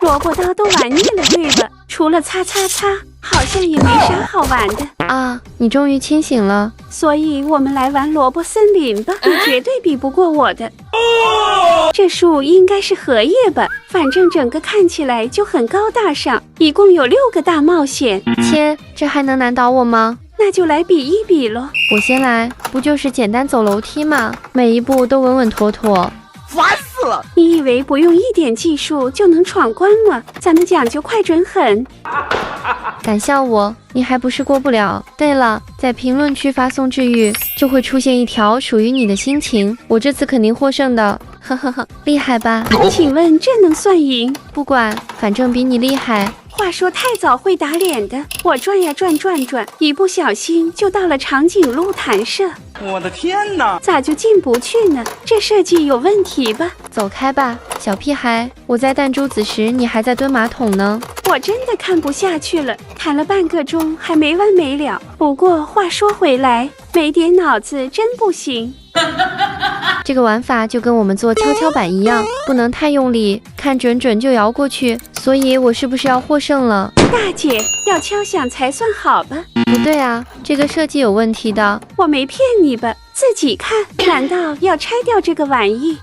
萝卜刀都玩腻了，对吧？除了擦擦擦，好像也没啥好玩的啊！你终于清醒了，所以我们来玩萝卜森林吧，你绝对比不过我的。这树应该是荷叶吧，反正整个看起来就很高大上。一共有6个大冒险，切，这还能难倒我吗？那就来比一比咯。我先来，不就是简单走楼梯吗？每一步都稳稳妥妥。烦死了！你以为不用一点技术就能闯关吗？咱们讲究快准狠。敢笑我，你还不是过不了。对了，在评论区发送治愈，就会出现一条属于你的心情。我这次肯定获胜的，呵呵呵，厉害吧？请问这能算赢？不管，反正比你厉害。话说太早会打脸的，我转呀转，一不小心就到了长颈鹿弹射。我的天哪，咋就进不去呢？这设计有问题吧？走开吧，小屁孩！我在弹珠子时，你还在蹲马桶呢。我真的看不下去了，弹了半个钟还没完没了。不过话说回来，没点脑子真不行。这个玩法就跟我们做跷跷板一样，不能太用力，看准就摇过去。所以我是不是要获胜了？大姐，要敲响才算好吧？不对啊，这个设计有问题的。我没骗你吧？自己看，难道要拆掉这个玩意？